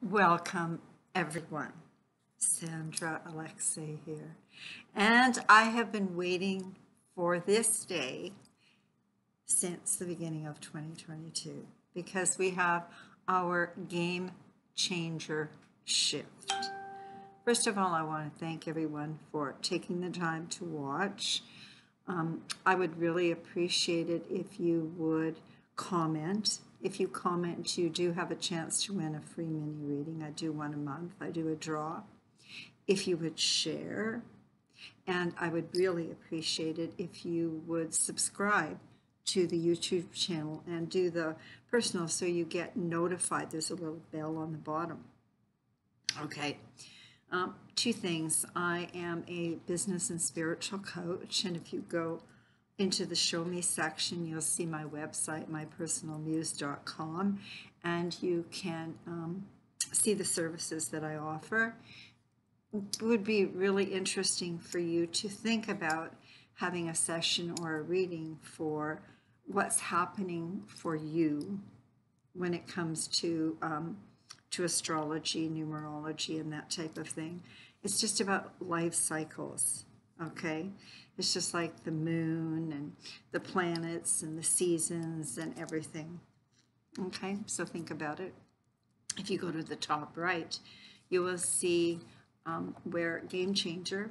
Welcome, everyone. Sandra Alexei here. And I have been waiting for this day since the beginning of 2022 because we have our game changer shift. First of all, I want to thank everyone for taking the time to watch. I would really appreciate it if you would comment. If you comment, you do have a chance to win a free mini reading. I do one a month. I do a draw. If you would share, and I would really appreciate it if you would subscribe to the YouTube channel and do the personal so you get notified. There's a little bell on the bottom. Okay. Two things. I am a business and spiritual coach, and if you go into the Show Me section, you'll see my website, mypersonalmuse.com, and you can see the services that I offer. It would be really interesting for you to think about having a session or a reading for what's happening for you when it comes to astrology, numerology, and that type of thing. It's just about life cycles, okay? It's just like the moon and the planets and the seasons and everything, okay? So think about it. If you go to the top right, you will see where Game Changer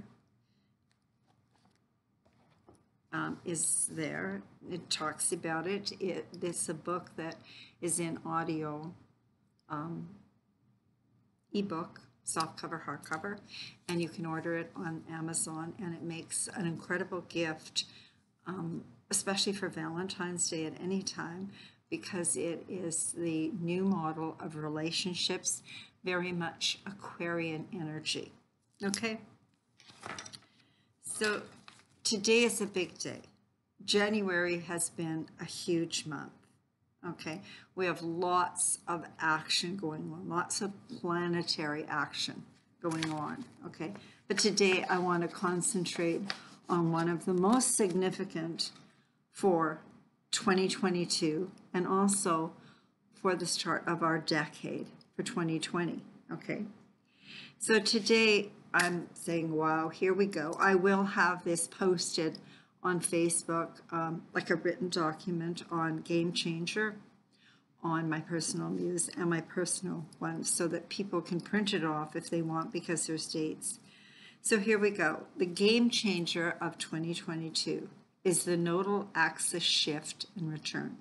is there. It talks about it. It's a book that is in audio ebook, softcover, hardcover, and you can order it on Amazon, and it makes an incredible gift, especially for Valentine's Day at any time, because it is the new model of relationships, very much Aquarian energy. Okay? So today is a big day. January has been a huge month. Okay, we have lots of action going on, lots of planetary action going on, okay? But today I want to concentrate on one of the most significant for 2022 and also for the start of our decade for 2020, okay? So today I'm saying, wow, here we go. I will have this posted on Facebook, like a written document on Game Changer, on my personal muse and my personal one, so that people can print it off if they want, because there's dates. So here we go. The Game Changer of 2022 is the nodal axis shift and return.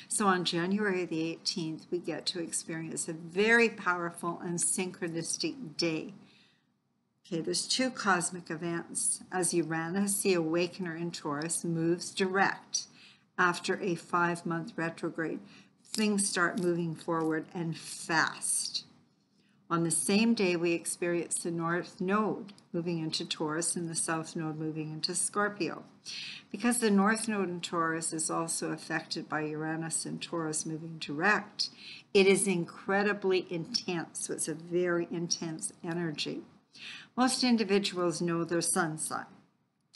So on January the 18th, we get to experience a very powerful and synchronistic day. Okay, there's two cosmic events as Uranus, the awakener in Taurus, moves direct after a 5-month retrograde. Things start moving forward and fast. On the same day, we experience the North Node moving into Taurus and the South Node moving into Scorpio. Because the North Node in Taurus is also affected by Uranus and Taurus moving direct, it is incredibly intense. So it's a very intense energy. Most individuals know their sun sign.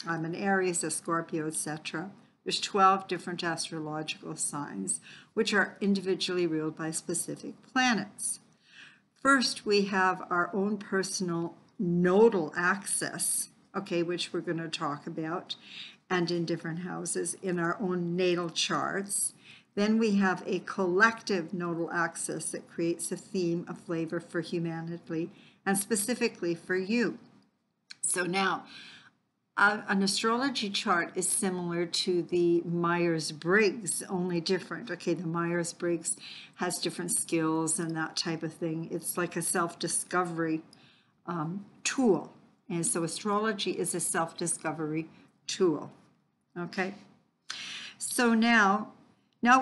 I'm an Aries, a Scorpio, etc. There's 12 different astrological signs, which are individually ruled by specific planets. First, we have our own personal nodal axis, okay, which we're going to talk about, and in different houses in our own natal charts. Then we have a collective nodal axis that creates a theme, a flavor for humanity, and specifically for you. So now, an astrology chart is similar to the Myers-Briggs, only different. Okay, the Myers-Briggs has different skills and that type of thing. It's like a self-discovery tool. And so astrology is a self-discovery tool. Okay, so now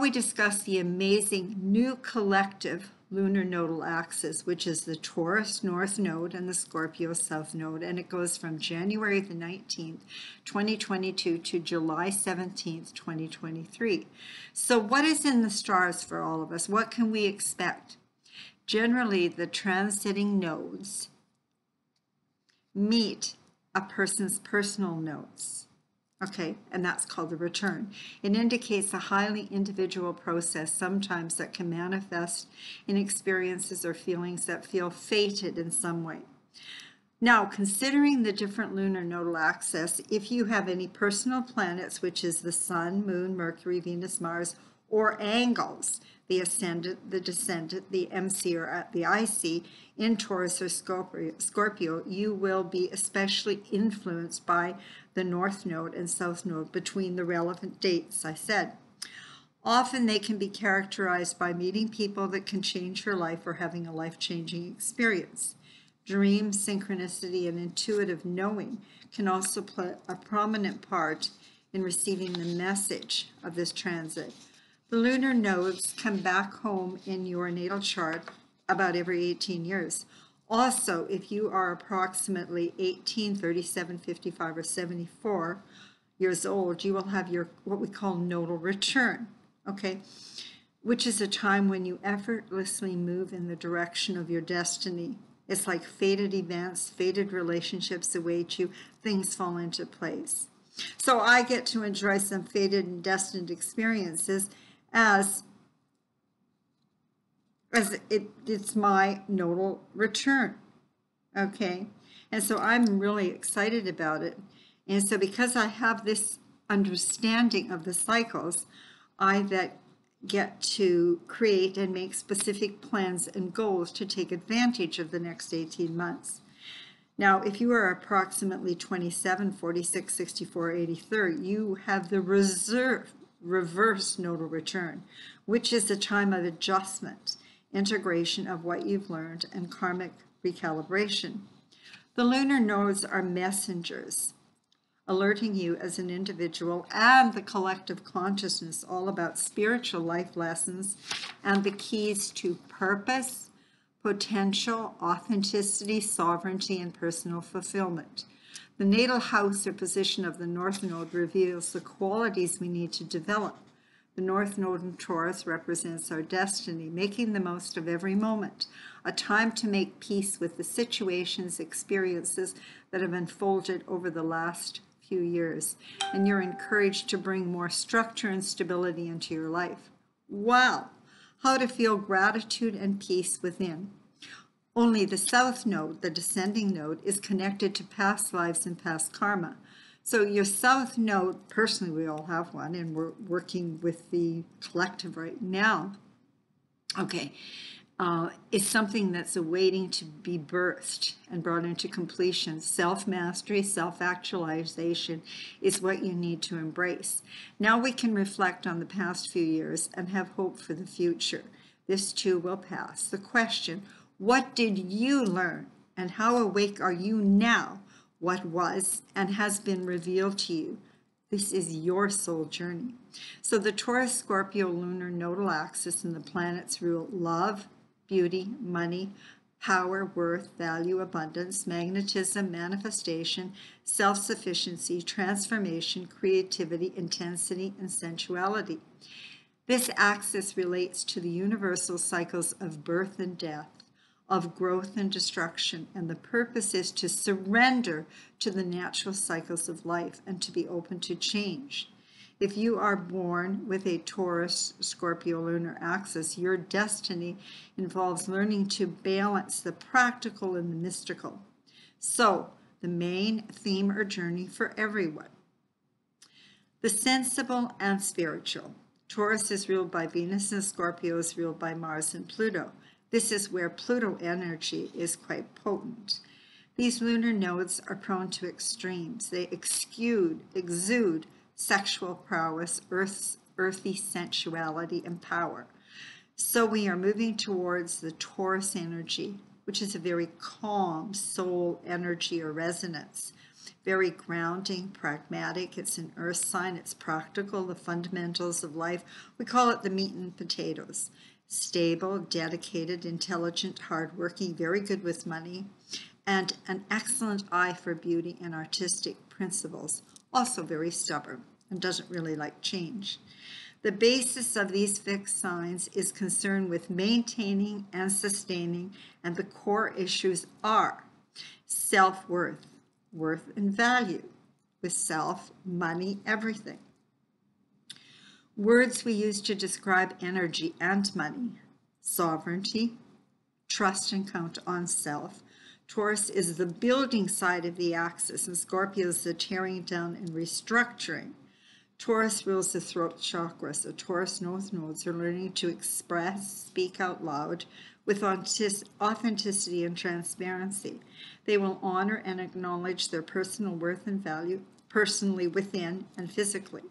we discuss the amazing new collective lunar nodal axis, which is the Taurus North Node and the Scorpio South Node, and it goes from January the 19th, 2022 to July 17th, 2023. So what is in the stars for all of us? What can we expect? Generally, the transiting nodes meet a person's personal nodes. Okay, and that's called the return. It indicates a highly individual process, sometimes that can manifest in experiences or feelings that feel fated in some way. Now, considering the different lunar nodal axis, if you have any personal planets, which is the Sun, Moon, Mercury, Venus, Mars, or angles, the ascendant, the descendant, the MC, or the IC, in Taurus or Scorpio, you will be especially influenced by the North Node and South Node between the relevant dates I said. Often they can be characterized by meeting people that can change your life or having a life-changing experience. Dream, synchronicity, and intuitive knowing can also play a prominent part in receiving the message of this transit. The lunar nodes come back home in your natal chart about every 18 years. Also, if you are approximately 18, 37, 55, or 74 years old, you will have your what we call nodal return, okay, which is a time when you effortlessly move in the direction of your destiny. It's like fated events, fated relationships await you, things fall into place. So I get to enjoy some fated and destined experiences as it's my nodal return, okay? And so I'm really excited about it. And so because I have this understanding of the cycles, I get to create and make specific plans and goals to take advantage of the next 18 months. Now, if you are approximately 27, 46, 64, 83, you have the reverse nodal return, which is a time of adjustment, integration of what you've learned, and karmic recalibration. The lunar nodes are messengers, alerting you as an individual and the collective consciousness all about spiritual life lessons and the keys to purpose, potential, authenticity, sovereignty, and personal fulfillment. The natal house or position of the North Node reveals the qualities we need to develop. The North Node in Taurus represents our destiny, making the most of every moment, a time to make peace with the situations, experiences that have unfolded over the last few years, and you're encouraged to bring more structure and stability into your life. Wow! How to feel gratitude and peace within. Only the South Node, the descending node, is connected to past lives and past karma. So your South Node, personally we all have one, and we're working with the collective right now, okay, is something that's awaiting to be birthed and brought into completion. Self-mastery, self-actualization is what you need to embrace. Now we can reflect on the past few years and have hope for the future. This too will pass. The question, what did you learn and how awake are you now? What was and has been revealed to you? This is your soul journey. So the Taurus-Scorpio lunar nodal axis and the planets rule love, beauty, money, power, worth, value, abundance, magnetism, manifestation, self-sufficiency, transformation, creativity, intensity, and sensuality. This axis relates to the universal cycles of birth and death, of growth and destruction, and the purpose is to surrender to the natural cycles of life and to be open to change. If you are born with a Taurus-Scorpio lunar axis, your destiny involves learning to balance the practical and the mystical. So, the main theme or journey for everyone. The sensible and spiritual. Taurus is ruled by Venus and Scorpio is ruled by Mars and Pluto. This is where Pluto energy is quite potent. These lunar nodes are prone to extremes. They exude sexual prowess, earthy sensuality, and power. So we are moving towards the Taurus energy, which is a very calm soul energy or resonance. Very grounding, pragmatic. It's an earth sign. It's practical, the fundamentals of life. We call it the meat and potatoes. Stable, dedicated, intelligent, hardworking, very good with money, and an excellent eye for beauty and artistic principles. Also very stubborn and doesn't really like change. The basis of these fixed signs is concerned with maintaining and sustaining, and the core issues are self-worth, worth and value, with self, money, everything. Words we use to describe energy and money: sovereignty, trust and count on self. Taurus is the building side of the axis, and Scorpio is the tearing down and restructuring. Taurus rules the throat chakra, so Taurus North nodes are learning to express, speak out loud with authenticity and transparency. They will honor and acknowledge their personal worth and value, personally within and physically.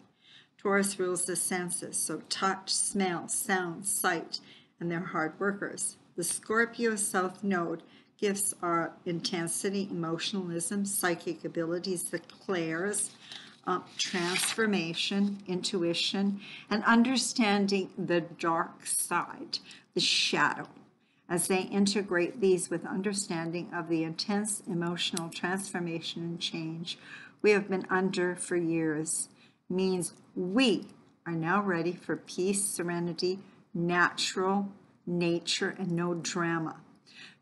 Taurus rules the senses, so touch, smell, sound, sight, and they're hard workers. The Scorpio South Node gifts are intensity, emotionalism, psychic abilities, the clairs, transformation, intuition, and understanding the dark side, the shadow. As they integrate these with understanding of the intense emotional transformation and change we have been under for years, means we are now ready for peace, serenity, natural nature, and no drama.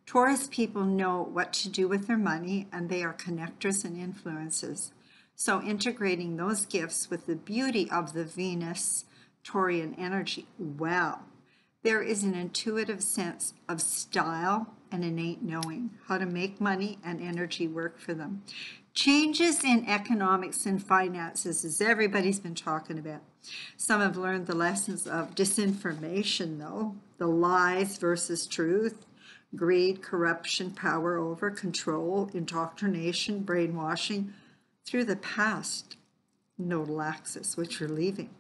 Taurus people know what to do with their money, and they are connectors and influencers. So integrating those gifts with the beauty of the Venus Taurian energy, wow, there is an intuitive sense of style and innate knowing how to make money and energy work for them. Changes in economics and finances, as everybody's been talking about. Some have learned the lessons of disinformation, though, the lies versus truth, greed, corruption, power over, control, indoctrination, brainwashing, through the past nodal axis, which we're leaving.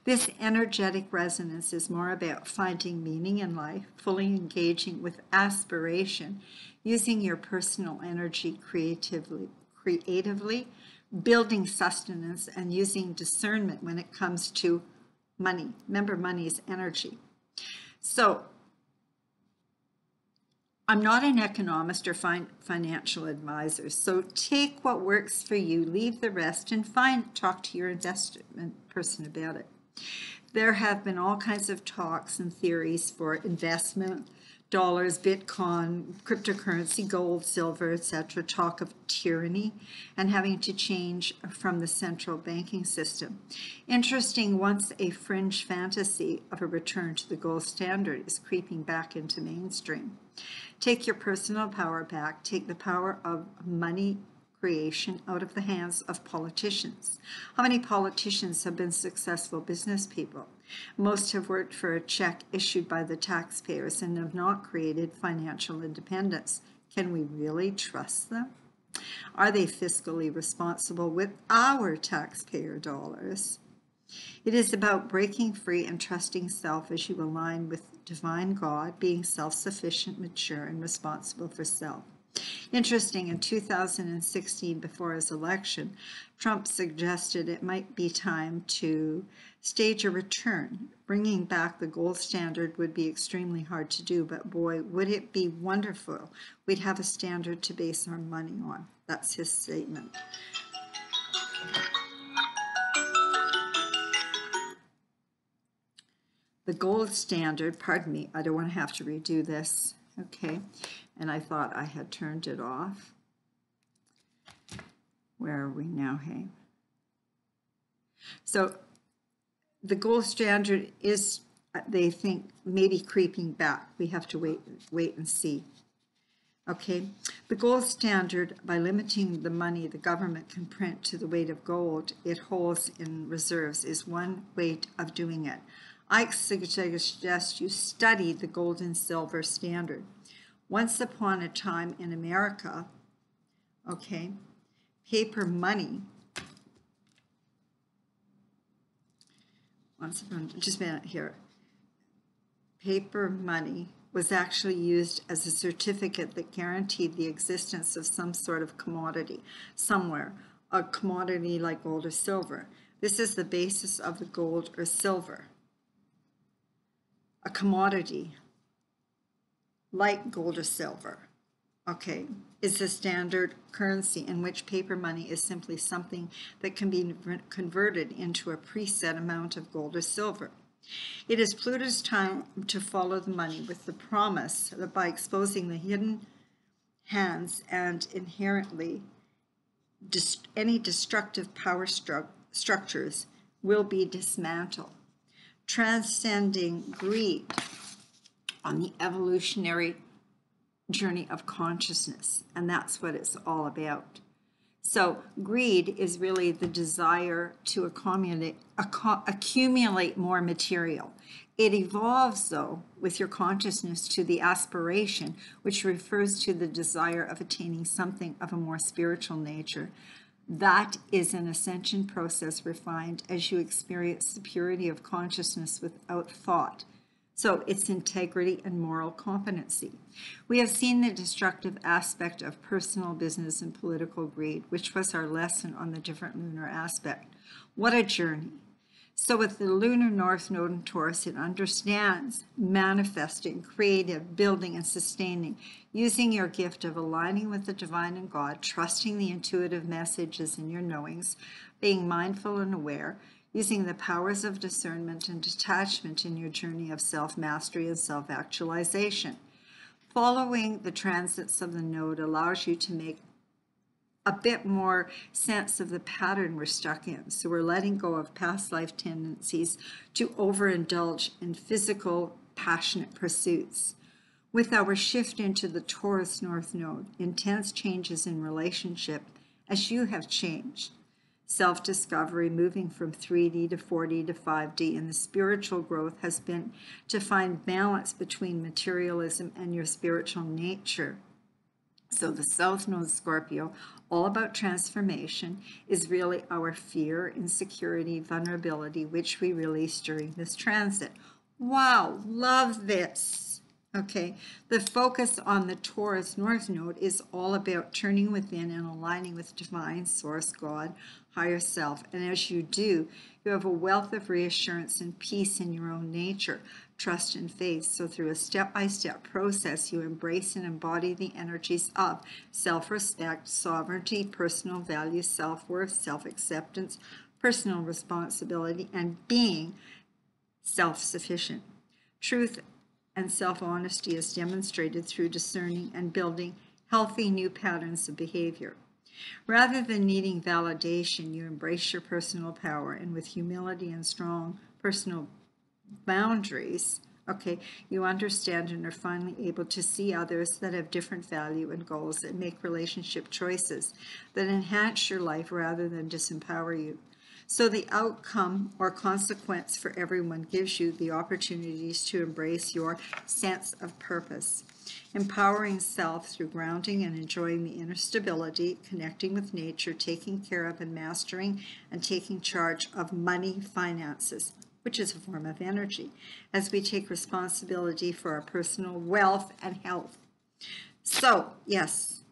This energetic resonance is more about finding meaning in life, fully engaging with aspiration, using your personal energy creatively, building sustenance, and using discernment when it comes to money. Remember, money is energy. So, I'm not an economist or financial advisor, so take what works for you, leave the rest, and talk to your investment person about it. There have been all kinds of talks and theories for investment, dollars, Bitcoin, cryptocurrency, gold, silver, etc., talk of tyranny and having to change from the central banking system. Interesting, once a fringe fantasy of a return to the gold standard is creeping back into mainstream. Take your personal power back. Take the power of money creation out of the hands of politicians. How many politicians have been successful business people? Most have worked for a check issued by the taxpayers and have not created financial independence. Can we really trust them? Are they fiscally responsible with our taxpayer dollars? It is about breaking free and trusting self as you align with divine God, being self-sufficient, mature, and responsible for self. Interesting, in 2016, before his election, Trump suggested it might be time to stage a return. Bringing back the gold standard would be extremely hard to do, but boy, would it be wonderful. We'd have a standard to base our money on. That's his statement. The gold standard, pardon me, I don't want to have to redo this, okay? And I thought I had turned it off. Where are we now, hey? So the gold standard is, they think, maybe creeping back. We have to wait and see. Okay, the gold standard, by limiting the money the government can print to the weight of gold it holds in reserves, is one way of doing it. I suggest you study the gold and silver standard. Once upon a time in America, okay, paper money, just a minute here, paper money was actually used as a certificate that guaranteed the existence of some sort of commodity somewhere, a commodity like gold or silver. This is the basis of the gold or silver. A commodity like gold or silver, okay, is the standard currency in which paper money is simply something that can be converted into a preset amount of gold or silver. It is Pluto's time to follow the money with the promise that by exposing the hidden hands and inherently any destructive power structures will be dismantled. Transcending greed on the evolutionary journey of consciousness, and that's what it's all about. So greed is really the desire to accumulate more material. It evolves, though, with your consciousness to the aspiration, which refers to the desire of attaining something of a more spiritual nature. That is an ascension process refined as you experience the purity of consciousness without thought. So it's integrity and moral competency. We have seen the destructive aspect of personal, business, and political greed, which was our lesson on the different lunar aspect. What a journey. So with the lunar north node in Taurus, it understands manifesting, creative, building, and sustaining, using your gift of aligning with the divine and God, trusting the intuitive messages in your knowings, being mindful and aware, using the powers of discernment and detachment in your journey of self-mastery and self-actualization. Following the transits of the node allows you to make a bit more sense of the pattern we're stuck in. So we're letting go of past life tendencies to overindulge in physical, passionate pursuits. With our shift into the Taurus North Node, intense changes in relationship as you have changed. Self-discovery, moving from 3D to 4D to 5D, and the spiritual growth has been to find balance between materialism and your spiritual nature. So the South Node Scorpio, all about transformation, is really our fear, insecurity, vulnerability, which we release during this transit. Wow, love this. Okay, the focus on the Taurus North Node is all about turning within and aligning with divine source, God, higher self. And as you do, you have a wealth of reassurance and peace in your own nature, trust and faith. So through a step-by-step process, you embrace and embody the energies of self-respect, sovereignty, personal value, self-worth, self-acceptance, personal responsibility, and being self-sufficient. Truth and self-honesty is demonstrated through discerning and building healthy new patterns of behavior. Rather than needing validation, you embrace your personal power, and with humility and strong personal boundaries, okay, you understand and are finally able to see others that have different value and goals and make relationship choices that enhance your life rather than disempower you. So the outcome or consequence for everyone gives you the opportunities to embrace your sense of purpose. Empowering self through grounding and enjoying the inner stability, connecting with nature, taking care of and mastering and taking charge of money, finances, which is a form of energy, as we take responsibility for our personal wealth and health. So, yes,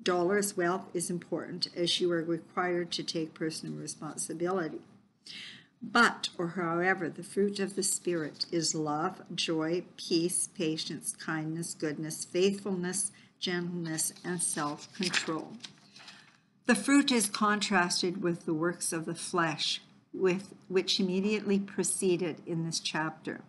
dollars, wealth is important as you are required to take personal responsibility. But, or however, the fruit of the Spirit is love, joy, peace, patience, kindness, goodness, faithfulness, gentleness, and self-control. The fruit is contrasted with the works of the flesh, which immediately preceded in this chapter.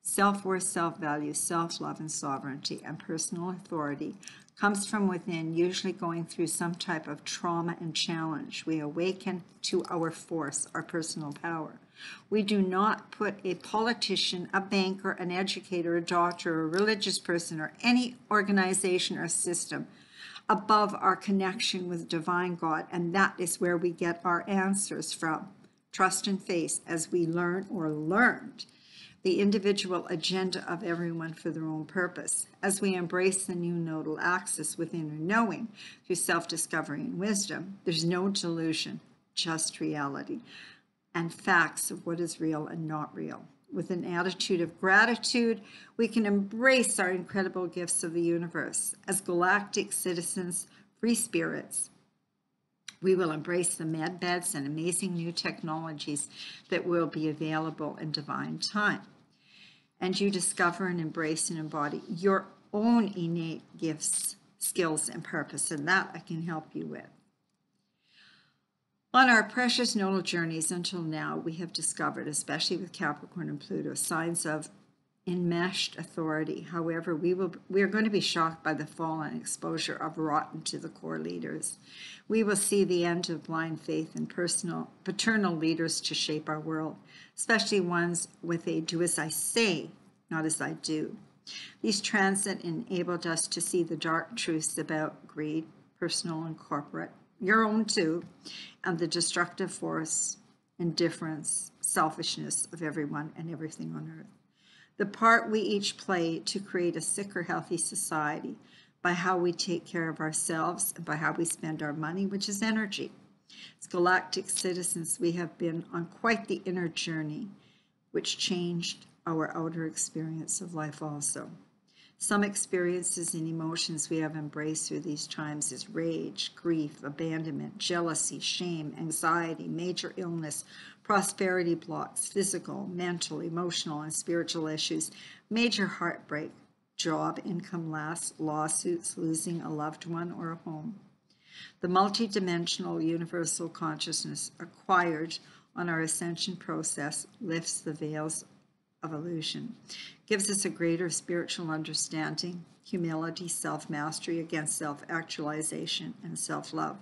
Self-worth, self-value, self-love, and sovereignty, and personal authority comes from within, usually going through some type of trauma and challenge. We awaken to our force, our personal power. We do not put a politician, a banker, an educator, a doctor, a religious person, or any organization or system above our connection with divine God, and that is where we get our answers from. Trust and faith as we learn or learned the individual agenda of everyone for their own purpose. As we embrace the new nodal axis with inner knowing through self-discovery and wisdom, there's no delusion, just reality and facts of what is real and not real. With an attitude of gratitude, we can embrace our incredible gifts of the universe. As galactic citizens, free spirits, we will embrace the med beds and amazing new technologies that will be available in divine time. And you discover and embrace and embody your own innate gifts, skills, and purpose, and that I can help you with. On our precious nodal journeys until now, we have discovered, especially with Capricorn and Pluto, signs of enmeshed authority. However, we are going to be shocked by the fall and exposure of rotten to the core leaders. We will see the end of blind faith in paternal leaders to shape our world, especially ones with a do as I say, not as I do. These transits enabled us to see the dark truths about greed, personal and corporate, your own too, and the destructive force, indifference, selfishness of everyone and everything on earth. The part we each play to create a sick or healthy society by how we take care of ourselves and by how we spend our money, which is energy. As galactic citizens, we have been on quite the inner journey, which changed our outer experience of life also. Some experiences and emotions we have embraced through these times is rage, grief, abandonment, jealousy, shame, anxiety, major illness, prosperity blocks, physical, mental, emotional, and spiritual issues, major heartbreak, job, income loss, lawsuits, losing a loved one or a home. The multidimensional universal consciousness acquired on our ascension process lifts the veils of illusion, gives us a greater spiritual understanding, humility, self-mastery against self-actualization, and self-love.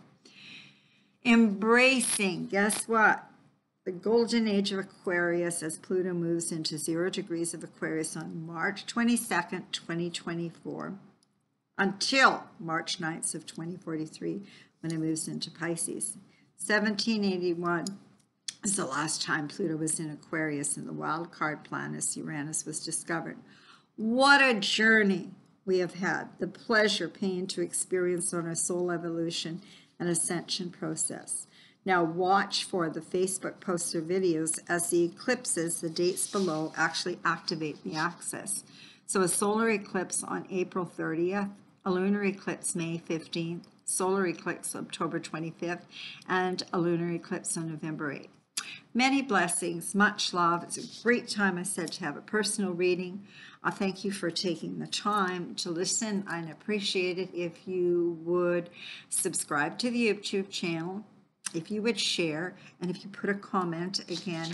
Embracing, guess what? The golden age of Aquarius as Pluto moves into 0 degrees of Aquarius on March 22nd, 2024, until March 9th of 2043, when it moves into Pisces. 1781 is the last time Pluto was in Aquarius and the wild card planet Uranus was discovered. What a journey we have had, the pleasure, pain to experience on our soul evolution and ascension process. Now watch for the Facebook posts or videos as the eclipses, the dates below, actually activate the axis. So a solar eclipse on April 30th, a lunar eclipse May 15th, solar eclipse October 25th, and a lunar eclipse on November 8th. Many blessings, much love. It's a great time, I said, to have a personal reading. I thank you for taking the time to listen. I'd appreciate it if you would subscribe to the YouTube channel, if you would share, and if you put a comment, again,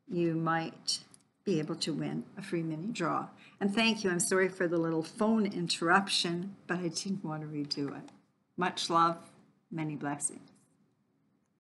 you might be able to win a free mini draw. And thank you. I'm sorry for the little phone interruption, but I didn't want to redo it. Much love, many blessings.